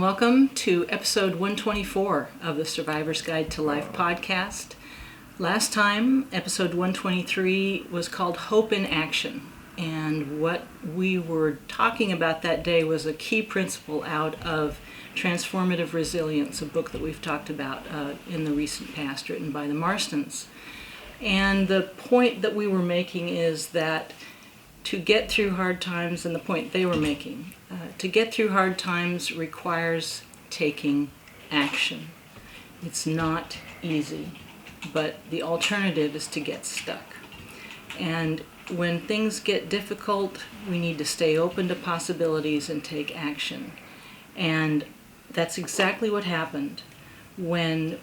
welcome to episode 124 of the Survivor's Guide to Life podcast. Last time, episode 123 was called Hope in Action, and what we were talking about that day was a key principle out of Transformative Resilience, a book that we've talked about in the recent past, written by the Marstons. And the point that we were making is that to get through hard times, and the point they were making, to get through hard times requires taking action. It's not easy, but the alternative is to get stuck. And when things get difficult, we need to stay open to possibilities and take action. And that's exactly what happened when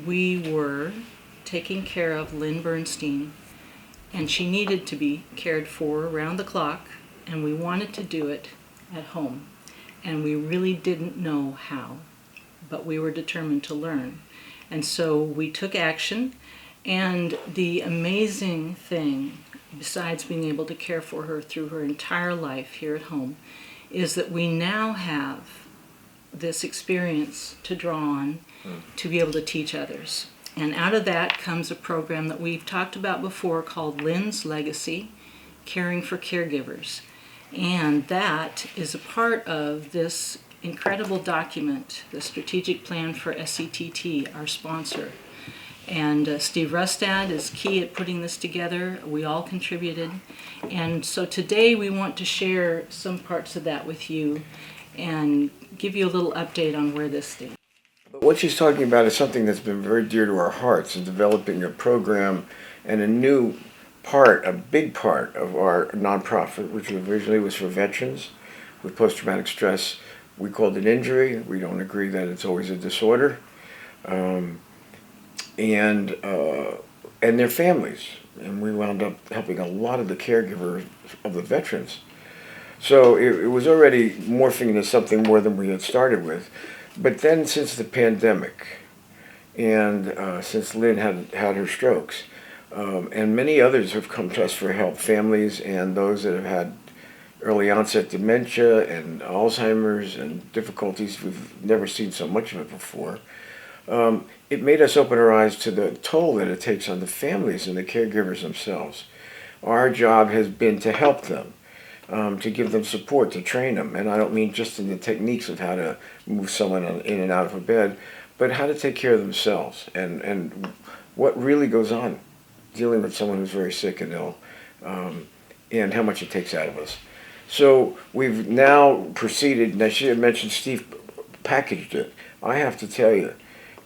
we were taking care of Lynn Bernstein, and she needed to be cared for around the clock, and we wanted to do it at home. And we really didn't know how, but we were determined to learn. And so we took action, and the amazing thing, besides being able to care for her through her entire life here at home, is that we now have this experience to draw on to be able to teach others. And out of that comes a program that we've talked about before called LYNN'S Legacy, Caring for Caregivers. And that is a part of this incredible document, the Strategic Plan for SCTT, our sponsor. And Steve Rustad is key at putting this together. We all contributed. And so today we want to share some parts of that with you and give you a little update on where this stands. What she's talking about is something that's been very dear to our hearts, in developing a program and a new part, a big part of our nonprofit, which originally was for veterans with post-traumatic stress. We called it injury. We don't agree that it's always a disorder. And their families. And we wound up helping a lot of the caregivers of the veterans. So it was already morphing into something more than we had started with. But then since the pandemic, and since Lynn had her strokes, and many others have come to us for help, families and those that have had early onset dementia and Alzheimer's and difficulties, we've never seen so much of it before. It made us open our eyes to the toll that it takes on the families and the caregivers themselves. Our job has been to help them. To give them support, to train them. And I don't mean just in the techniques of how to move someone in and out of a bed, but how to take care of themselves and what really goes on dealing with someone who's very sick and ill, and how much it takes out of us. So we've now proceeded, and I should have mentioned Steve packaged it. I have to tell you,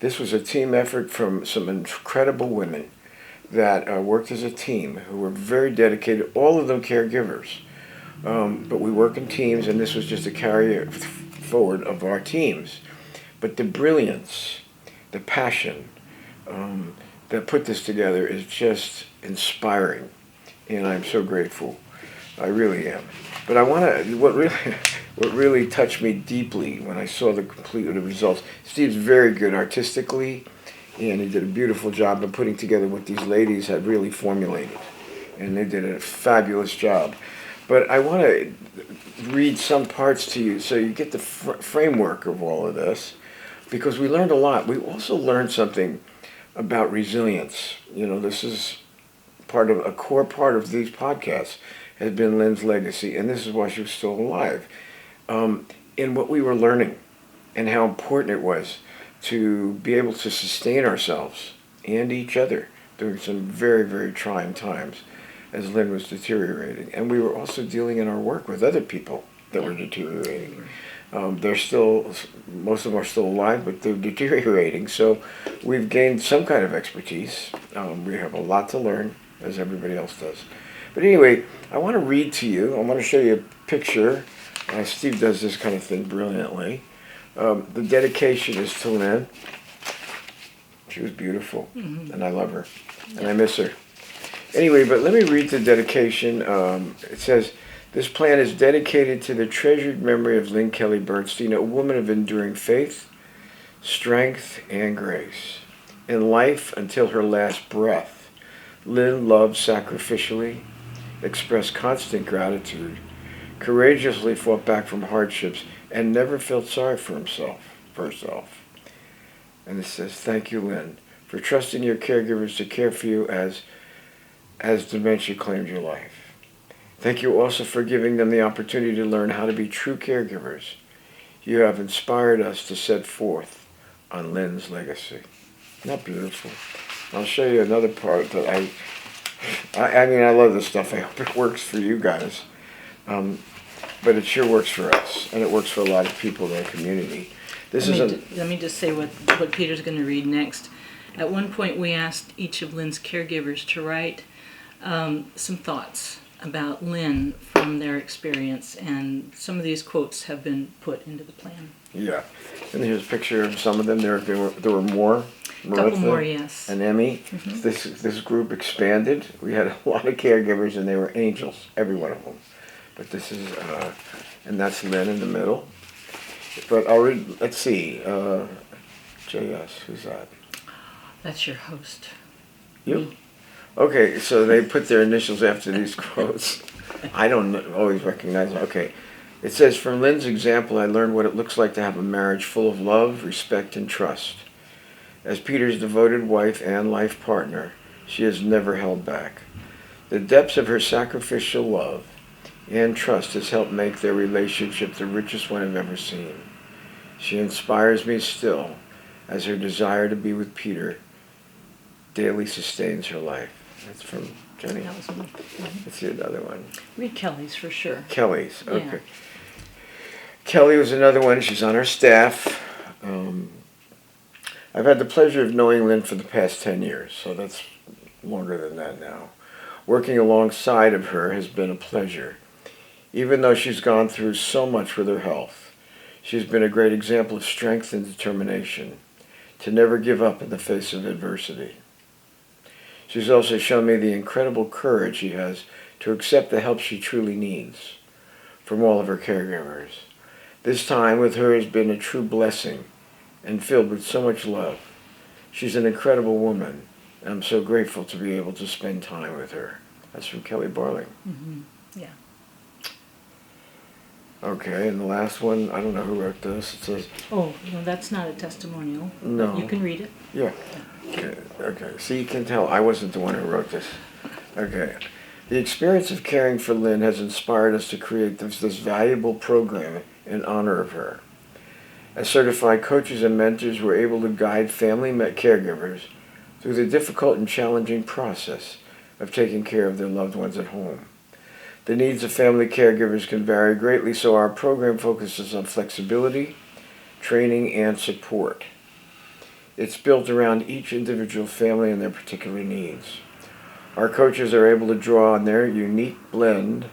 this was a team effort from some incredible women that worked as a team who were very dedicated, all of them caregivers. But we work in teams, and this was just a carry forward of our teams. But the brilliance, the passion that put this together is just inspiring, and I'm so grateful. I really am. But I want to. What really touched me deeply when I saw the results. Steve's very good artistically, and he did a beautiful job of putting together what these ladies had really formulated, and they did a fabulous job. But I want to read some parts to you so you get the framework of all of this, because we learned a lot. We also learned something about resilience. You know, this is a core part of these podcasts has been Lynn's legacy, and this is why she was still alive. In what we were learning and how important it was to be able to sustain ourselves and each other during some very, very trying times as Lynn was deteriorating. And we were also dealing in our work with other people that were deteriorating. Most of them are still alive, but they're deteriorating. So we've gained some kind of expertise. We have a lot to learn, as everybody else does. But anyway, I want to read to you. I want to show you a picture. Steve does this kind of thing brilliantly. The dedication is to Lynn. She was beautiful, and I love her, and I miss her. Anyway, but let me read the dedication. It says, "This plan is dedicated to the treasured memory of Lynn Kelly Bernstein, a woman of enduring faith, strength, and grace. In life until her last breath, Lynn loved sacrificially, expressed constant gratitude, courageously fought back from hardships, and never felt sorry for herself. And it says, thank you, Lynn, for trusting your caregivers to care for you as dementia claimed your life. Thank you also for giving them the opportunity to learn how to be true caregivers. You have inspired us to set forth on Lynn's legacy. Isn't that beautiful? I'll show you another part that I mean, I love this stuff. I hope it works for you guys. But it sure works for us, and it works for a lot of people in our community. Let me just say what Peter's going to read next. At one point, we asked each of Lynn's caregivers to write some thoughts about Lynn from their experience, and some of these quotes have been put into the plan. Yeah, and here's a picture of some of them. There were more. A couple more, yes. And Emmy. Mm-hmm. This group expanded. We had a lot of caregivers, and they were angels, every one of them. But this is, and that's Lynn in the middle. But I'll read, let's see, JS, who's that? That's your host. You? Me. Okay, so they put their initials after these quotes. I don't always recognize them. Okay. It says, from Lynn's example, I learned what it looks like to have a marriage full of love, respect, and trust. As Peter's devoted wife and life partner, she has never held back. The depths of her sacrificial love and trust has helped make their relationship the richest one I've ever seen. She inspires me still, as her desire to be with Peter daily sustains her life. That's from Jenny. That was one. Let's see another one. Read Kelly's for sure. Kelly's, okay. Yeah. Kelly was another one. She's on our staff. I've had the pleasure of knowing Lynn for the past 10 years, so that's longer than that now. Working alongside of her has been a pleasure. Even though she's gone through so much with her health, she's been a great example of strength and determination, to never give up in the face of adversity. She's also shown me the incredible courage she has to accept the help she truly needs from all of her caregivers. This time with her has been a true blessing and filled with so much love. She's an incredible woman, and I'm so grateful to be able to spend time with her. That's from Kelly Barling. Mm-hmm. Yeah. Okay, and the last one, I don't know who wrote this. It says... Oh, no, that's not a testimonial. No. You can read it. Yeah. Okay. See, you can tell I wasn't the one who wrote this. Okay. The experience of caring for Lynn has inspired us to create this valuable program in honor of her. As certified coaches and mentors, we're able to guide family caregivers through the difficult and challenging process of taking care of their loved ones at home. The needs of family caregivers can vary greatly, so our program focuses on flexibility, training, and support. It's built around each individual family and their particular needs. Our coaches are able to draw on their unique blend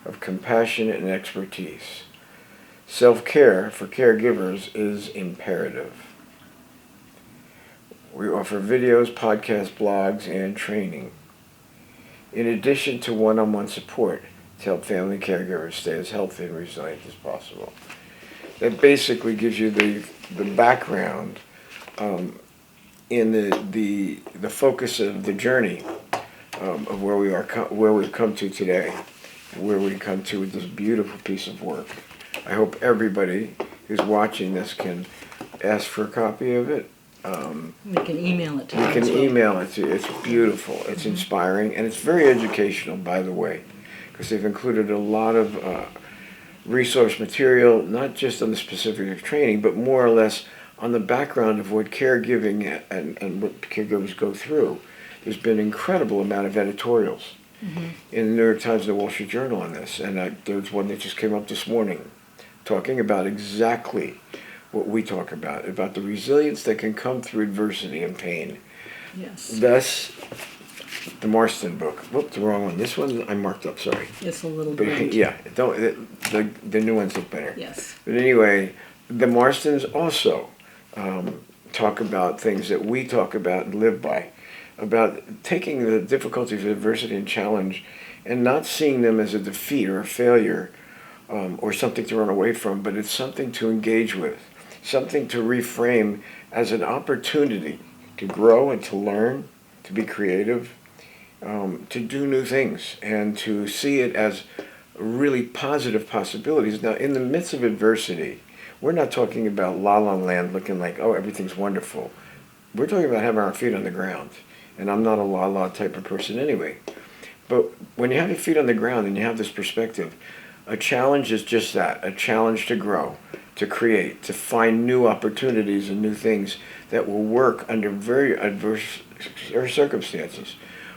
of compassion and expertise. Self-care for caregivers is imperative. We offer videos, podcasts, blogs, and training, in addition to one-on-one support to help family caregivers stay as healthy and resilient as possible. That basically gives you the background in the focus of the journey of where we've come to today, where we come to with this beautiful piece of work. I hope everybody who's watching this can ask for a copy of it. We can email it to you. We can email it to you. It's beautiful. It's inspiring, and it's very educational, by the way, because they've included a lot of resource material, not just on the specific of training, but more or less on the background of what caregiving and what caregivers go through. There's been an incredible amount of editorials in the New York Times and the Wall Street Journal on this, and there's one that just came up this morning talking about exactly what we talk about the resilience that can come through adversity and pain. Yes. Thus, the Marston book. Whoop, the wrong one. This one I marked up, sorry. It's a little But bit. yeah, the new ones look better. Yes. But anyway, the Marstons also talk about things that we talk about and live by, about taking the difficulties of adversity and challenge and not seeing them as a defeat or a failure or something to run away from, but it's something to engage with, something to reframe as an opportunity to grow and to learn, to be creative, to do new things, and to see it as really positive possibilities. Now, in the midst of adversity, we're not talking about la la land looking like, oh, everything's wonderful. We're talking about having our feet on the ground. And I'm not a la la type of person anyway. But when you have your feet on the ground and you have this perspective, a challenge is just that, a challenge to grow, to create, to find new opportunities and new things that will work under very adverse circumstances.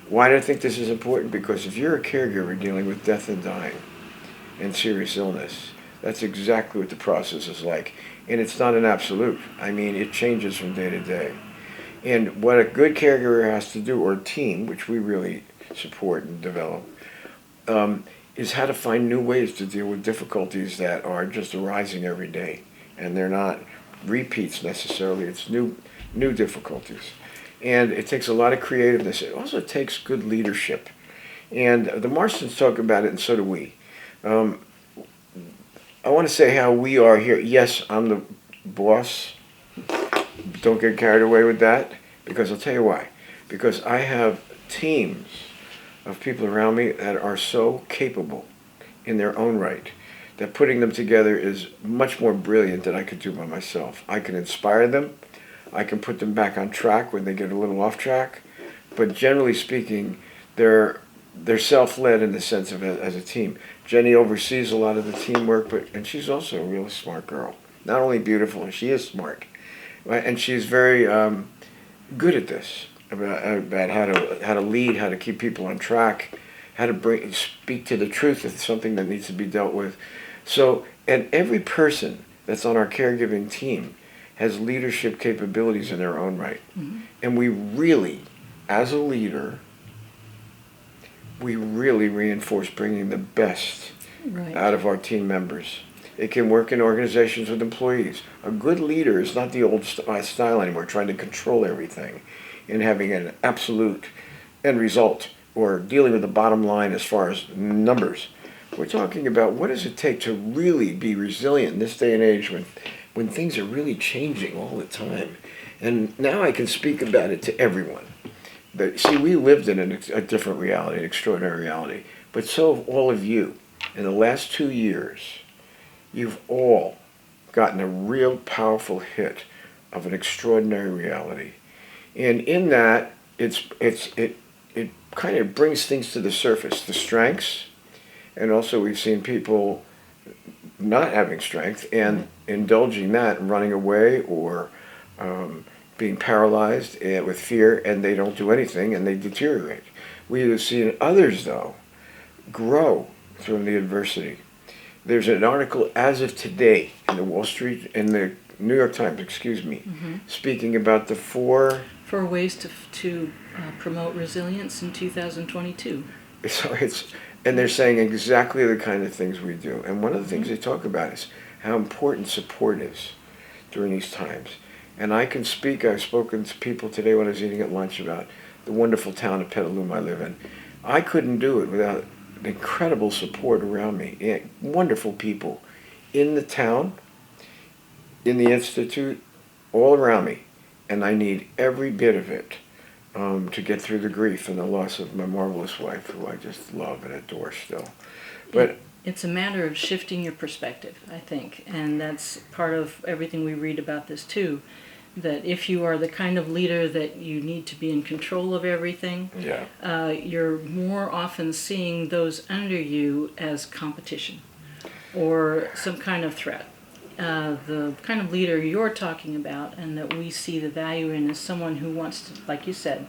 Why do I think this is important? Because if you're a caregiver dealing with death and dying and serious illness, that's exactly what the process is like. And it's not an absolute. I mean, it changes from day to day. And what a good caregiver has to do, or a team, which we really support and develop, is how to find new ways to deal with difficulties that are just arising every day. And they're not repeats necessarily, it's new difficulties. And it takes a lot of creativeness. It also takes good leadership. And the Marstons talk about it, and so do we. I want to say how we are here. Yes, I'm the boss. Don't get carried away with that, because I'll tell you why. Because I have teams of people around me that are so capable in their own right that putting them together is much more brilliant than I could do by myself. I can inspire them. I can put them back on track when they get a little off track. But generally speaking, they're self-led in the sense of as a team. Jenny oversees a lot of the teamwork, and she's also a really smart girl. Not only beautiful, she is smart. And she's very good at this, about how to lead, how to keep people on track, how to speak to the truth of something that needs to be dealt with. So, and every person that's on our caregiving team has leadership capabilities in their own right. Mm-hmm. And we really, as a leader, we really reinforce bringing the best out of our team members. It can work in organizations with employees. A good leader is not the old style anymore, trying to control everything and having an absolute end result or dealing with the bottom line as far as numbers. We're talking about what does it take to really be resilient in this day and age when things are really changing all the time. And now I can speak about it to everyone. But see, we lived in a different reality, an extraordinary reality. But so have all of you. In the last 2 years, you've all gotten a real powerful hit of an extraordinary reality. And in that, it kind of brings things to the surface, the strengths, and also we've seen people not having strength and indulging that and running away or being paralyzed with fear, and they don't do anything and they deteriorate. We have seen others, though, grow through the adversity. There's an article as of today in the New York Times, speaking about the four ways to promote resilience in 2022. And they're saying exactly the kind of things we do. And one of the things they talk about is how important support is during these times. And I've spoken to people today when I was eating at lunch about the wonderful town of Petaluma I live in. I couldn't do it without incredible support around me. Wonderful people in the town, in the institute, all around me. And I need every bit of it to get through the grief and the loss of my marvelous wife, who I just love and adore still. But it's a matter of shifting your perspective, I think. And that's part of everything we read about this too. That if you are the kind of leader that you need to be in control of everything, you're more often seeing those under you as competition or some kind of threat. The kind of leader you're talking about and that we see the value in is someone who wants to, like you said,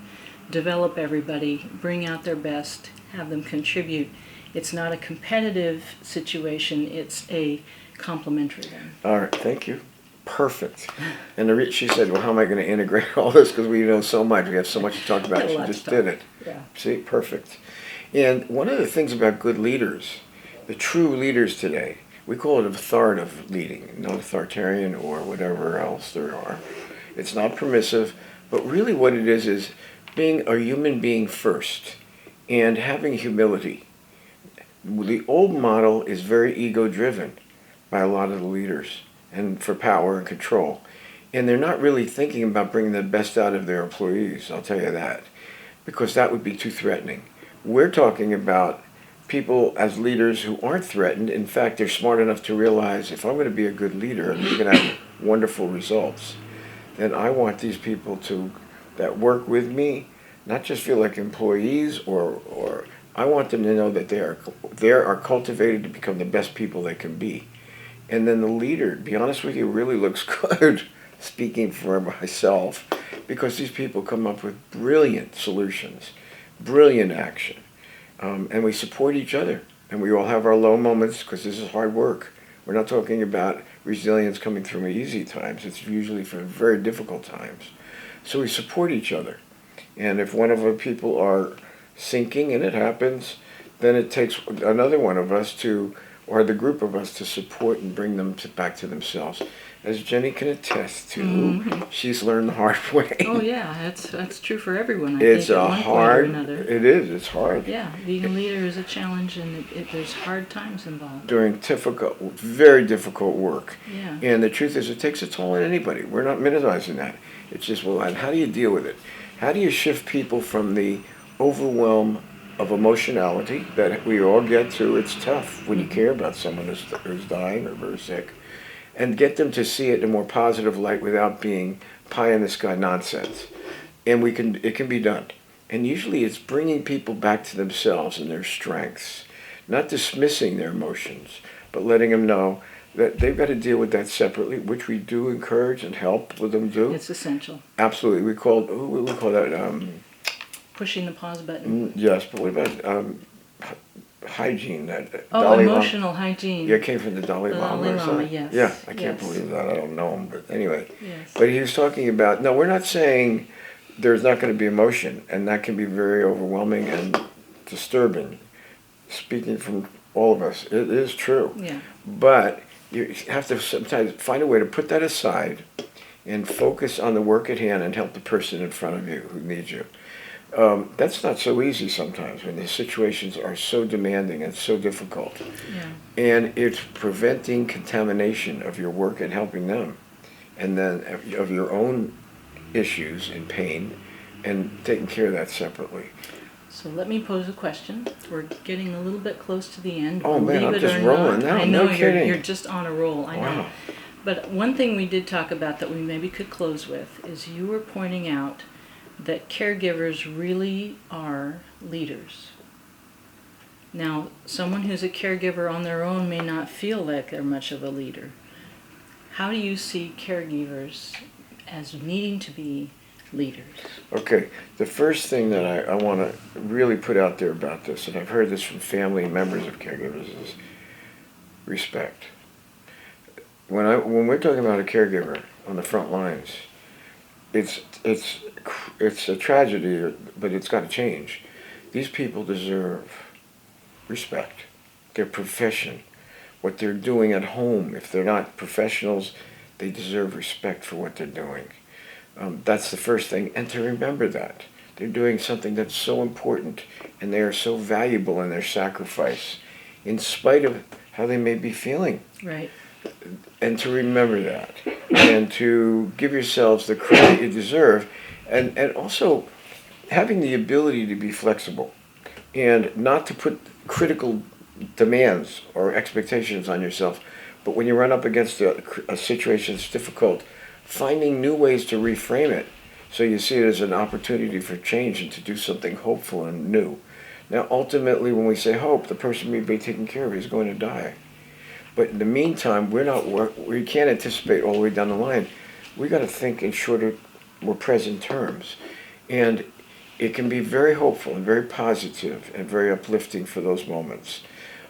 develop everybody, bring out their best, have them contribute. It's not a competitive situation, it's a complementary one. All right, thank you. Perfect. And she said, well, how am I going to integrate all this? Because we know so much. We have so much to talk about. She just did it. Yeah. See, perfect. And one of the things about good leaders, the true leaders today, we call it authoritative leading, not authoritarian or whatever else there are. It's not permissive, but really what it is being a human being first and having humility. The old model is very ego-driven by a lot of the leaders and for power and control. And they're not really thinking about bringing the best out of their employees, I'll tell you that, because that would be too threatening. We're talking about people as leaders who aren't threatened. In fact, they're smart enough to realize if I'm going to be a good leader and we're going to have wonderful results, then I want these people that work with me not just feel like employees, or I want them to know that they are cultivated to become the best people they can be. And then the leader, to be honest with you, really looks good, speaking for myself, because these people come up with brilliant solutions, brilliant action. And we support each other. And we all have our low moments because this is hard work. We're not talking about resilience coming from easy times. It's usually from very difficult times. So we support each other. And if one of our people are sinking, and it happens, then it takes another one of us or the group of us to support and bring them back to themselves. As Jenny can attest to, she's learned the hard way. Oh yeah, that's true for everyone. It's think, at one hard. Point or another. It is. It's hard. Yeah, being a leader is a challenge, and there's hard times involved. Doing very difficult work. Yeah. And the truth is, it takes a toll on anybody. We're not minimizing that. It's just, well, and how do you deal with it? How do you shift people from the overwhelm of emotionality that we all get to? It's tough when you care about someone who's dying or very sick, and get them to see it in a more positive light without being pie in the sky nonsense. And it can be done. And usually it's bringing people back to themselves and their strengths, not dismissing their emotions, but letting them know that they've got to deal with that separately, which we do encourage and help with them do. It's essential. Absolutely. We call that pushing the pause button. Yes, but what about hygiene? Emotional hygiene. Yeah, it came from the Dalai Lama. Yes. Yeah, I can't believe that. I don't know him, but anyway. Yes. But he was talking about, no, we're not saying there's not going to be emotion, and that can be very overwhelming and disturbing. Speaking from all of us, it is true. Yeah. But you have to sometimes find a way to put that aside and focus on the work at hand and help the person in front of you who needs you. That's not so easy sometimes when the situations are so demanding and so difficult. Yeah. And it's preventing contamination of your work and helping them, and then of your own issues and pain, and taking care of that separately. So let me pose a question. We're getting a little bit close to the end. Oh man, I'm just rolling now. I know no kidding. You're just on a roll. I know. Wow. But one thing we did talk about that we maybe could close with is you were pointing out that caregivers really are leaders. Now, someone who's a caregiver on their own may not feel like they're much of a leader. How do you see caregivers as needing to be leaders? Okay, the first thing that I want to really put out there about this, and I've heard this from family and members of caregivers, is respect. When we're talking about a caregiver on the front lines, it's a tragedy, but it's got to change. These people deserve respect. Their profession, what they're doing at home. If they're not professionals, they deserve respect for what they're doing. That's the first thing, and to remember that they're doing something that's so important, and they are so valuable in their sacrifice, in spite of how they may be feeling. Right. And to remember that, and to give yourselves the credit you deserve, and also having the ability to be flexible, and not to put critical demands or expectations on yourself, but when you run up against a situation that's difficult, finding new ways to reframe it so you see it as an opportunity for change and to do something hopeful and new. Now, ultimately, when we say hope, the person we be taken care of is going to die. But in the meantime, we can't anticipate all the way down the line. We got to think in shorter, more present terms. And it can be very hopeful and very positive and very uplifting for those moments.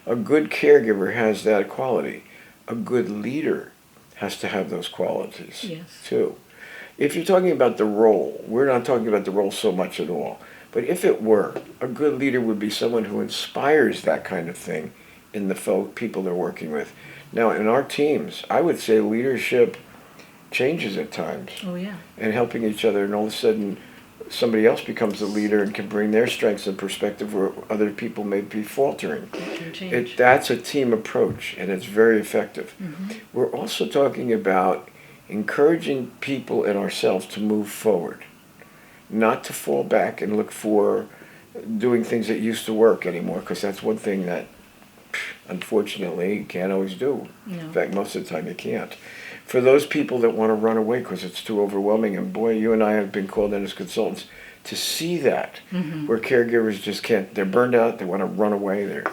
A good caregiver has that quality. A good leader has to have those qualities, too. If you're talking about the role, we're not talking about the role so much at all. But if it were, a good leader would be someone who inspires that kind of thing in the people they're working with. Now, in our teams, I would say leadership changes at times. Oh, yeah. And helping each other, and all of a sudden somebody else becomes a leader and can bring their strengths and perspective where other people may be faltering. It can change. That's a team approach, and it's very effective. Mm-hmm. We're also talking about encouraging people and ourselves to move forward, not to fall back and look for doing things that used to work anymore, because that's one thing that, unfortunately, you can't always do. No. In fact, most of the time you can't. For those people that want to run away because it's too overwhelming, and boy, you and I have been called in as consultants to see that, where caregivers just can't, they're burned out, they want to run away.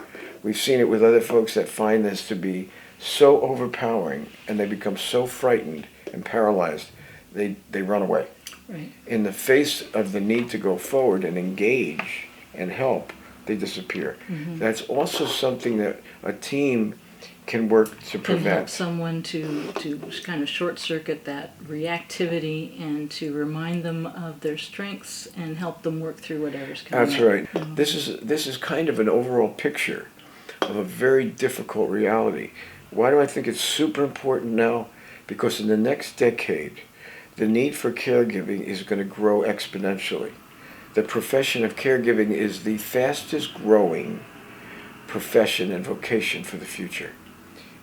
We've seen it with other folks that find this to be so overpowering, and they become so frightened and paralyzed, they run away. Right. In the face of the need to go forward and engage and help, they disappear. That's also something that a team can work to Can prevent. help someone to kind of short circuit that reactivity and to remind them of their strengths and help them work through whatever's coming That's up. right. This is kind of an overall picture of a very difficult reality. Why do I think it's super important now? Because in the next decade, the need for caregiving is going to grow exponentially. The profession of caregiving is the fastest growing profession and vocation for the future.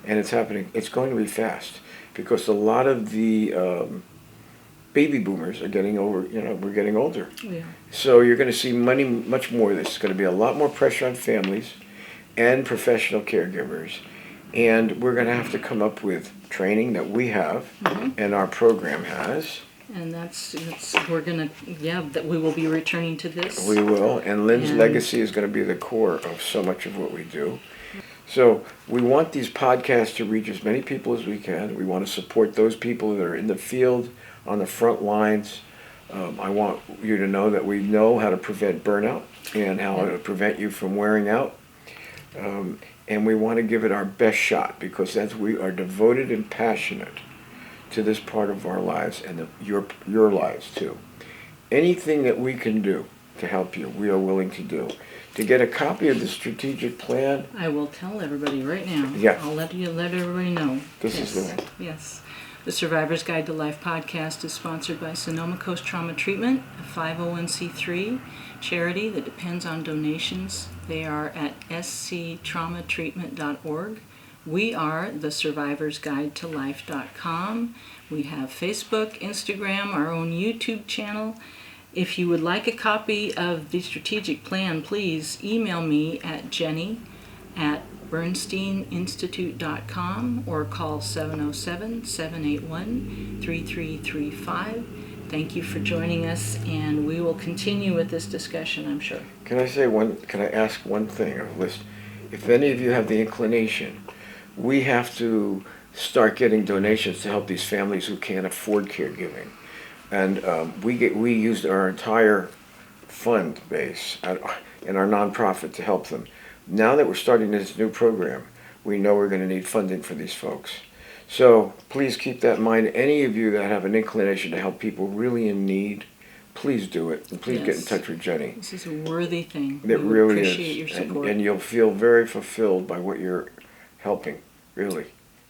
And it's happening. It's going to be fast because a lot of the baby boomers are getting over, we're getting older. Yeah. So you're going to see much more of this. It's going to be a lot more pressure on families and professional caregivers. And we're going to have to come up with training that we have and our program has. And we're gonna, that we will be returning to this. We will, and Lynn's legacy is going to be the core of so much of what we do. So we want these podcasts to reach as many people as we can. We want to support those people that are in the field, on the front lines. I want you to know that we know how to prevent burnout and how to prevent you from wearing out. And we want to give it our best shot because we are devoted and passionate to this part of our lives and your lives too. Anything that we can do to help you, we are willing to do. To get a copy of the strategic plan, I will tell everybody right now. Yeah. I'll let everybody know. This is the one. Yes. The Survivor's Guide to Life podcast is sponsored by Sonoma Coast Trauma Treatment, a 501c3 charity that depends on donations. They are at sctraumatreatment.org. We are the Survivor's Guide to Life.com. We have Facebook, Instagram, our own YouTube channel. If you would like a copy of the strategic plan, please email me at jenny@bernsteininstitute.com or call 707-781-3335. Thank you for joining us, and we will continue with this discussion, I'm sure. Can I ask one thing? If any of you have the inclination, we have to start getting donations to help these families who can't afford caregiving. And we used our entire fund base in our nonprofit to help them. Now that we're starting this new program, we know we're going to need funding for these folks. So please keep that in mind. Any of you that have an inclination to help people really in need, please do it. And please get in touch with Jenny. This is a worthy thing. It really appreciate your support. And you'll feel very fulfilled by what you're helping, really.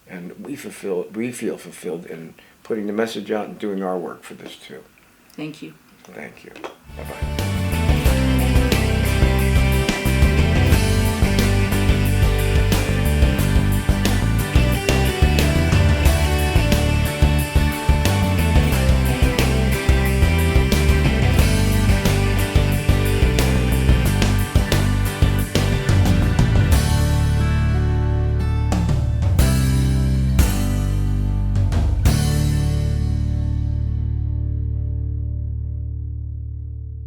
And we feel fulfilled in putting the message out and doing our work for this too. Thank you. Thank you. Bye-bye.